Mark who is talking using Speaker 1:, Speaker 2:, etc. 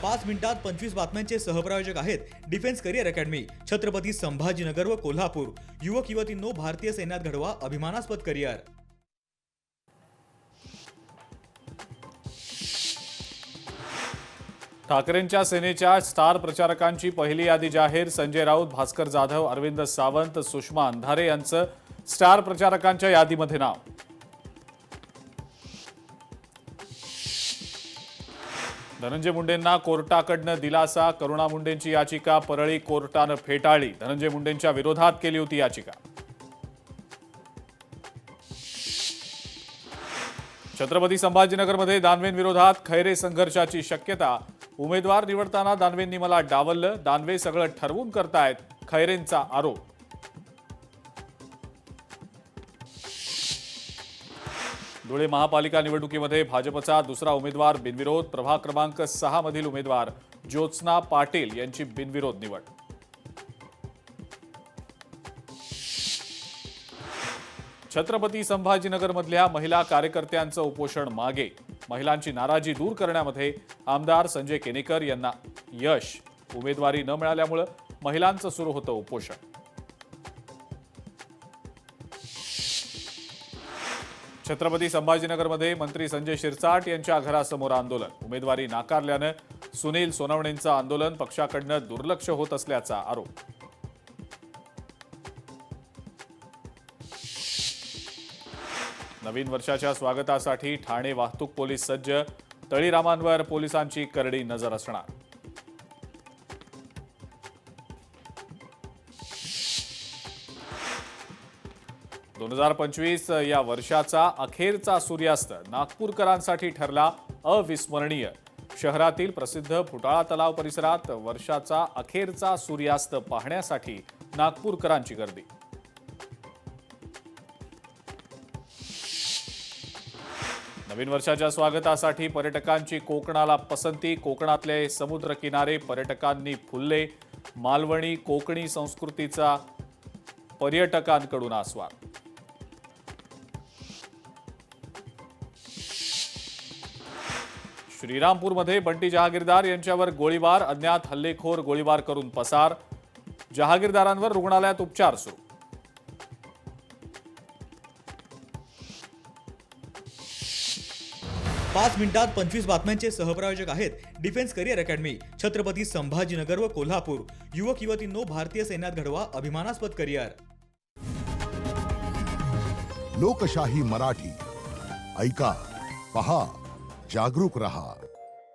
Speaker 1: 5 मिनिटात 25 बातम्यांचे सहप्रायोजक आहेत defence career academy, Chhatrapati Sambhajinagar व कोल्हापूर। युवक युवतींनो, भारतीय सैन्यात घडवा अभिमानास्पद करिअर।
Speaker 2: ठाकरेंच्या सेनेच्या स्टार प्रचारकांची पहिली यादी जाहीर। संजय राऊत, भास्कर जाधव, अरविंद सावंत, सुषमा अंधारे यांचं स्टार प्रचारकांच्या यादीमध्ये नाव। धनंजय मुंडेंना कोर्टाकडनं दिलासा। करुणा मुंडेंची याचिका परळी कोर्टानं फेटाळली। धनंजय मुंडेंच्या विरोधात केली होती याचिका। छत्रपती संभाजीनगरमध्ये दानवेंविरोधात खैरे संघर्षाची शक्यता। उमेदवार निवडताना दानवेंनी मला डावललं, दानवे सगळं ठरवून करतायत, खैरेंचा आरोप। धुळे महापालिका निवडणुकीमध्ये भाजपचा दुसरा उमेदवार बिनविरोध। प्रभाग क्रमांक 6 मधील उमेदवार ज्योत्स्ना पाटील यांची बिनविरोध निवड। छत्रपती संभाजीनगरमधल्या महिला कार्यकर्त्यांचं उपोषण मागे। महिलांची नाराजी दूर करण्यामध्ये आमदार संजय केनेकर यांना यश। उमेदवारी न मिळाल्यामुळे महिलांचं सुरू होतं उपोषण। छत्रपती संभाजीनगरमध्ये मंत्री संजय शिरसाट यांच्या घरासमोर आंदोलन। उमेदवारी नाकारल्यानं सुनील सोनवणेंचं आंदोलन। पक्षाकडनं दुर्लक्ष होत असल्याचा आरोप। नवीन वर्षाच्या स्वागतासाठी ठाणे वाहतूक पोलीस सज्ज। तळीरामांवर पोलिसांची करडी नजर असणार। दोन 2025 या वर्षाचा अखेरचा सूर्यास्त नागपूरकरांसाठी ठरला अविस्मरणीय। शहरातील प्रसिद्ध फुटाळा तलाव परिसरात वर्षाचा अखेरचा सूर्यास्त पाहण्यासाठी नागपूरकरांची गर्दी। नवीन वर्षाच्या स्वागतासाठी पर्यटकांची कोकणाला पसंती। कोकणातले समुद्र किनारे पर्यटकांनी फुलले। मालवणी कोकणी संस्कृतीचा पर्यटकांकडून आस्वाद। श्रीरामपूरमध्ये बंटी जहागीरदार यांच्यावर गोळीबार। अज्ञात हल्लेखोर गोळीबार करून पसार। जहागीरदारांवर रुग्णालयात उपचार सुरू।
Speaker 1: पाच मिनिटात 25 बातम्यांचे सहप्रायोजक आहेत defence career academy, Chhatrapati Sambhajinagar व कोल्हापूर। युवक युवतींनो, भारतीय सैन्यात घडवा अभिमानास्पद करिअर।
Speaker 3: लोकशाही मराठी ऐका, पहा, जागरूक रहा।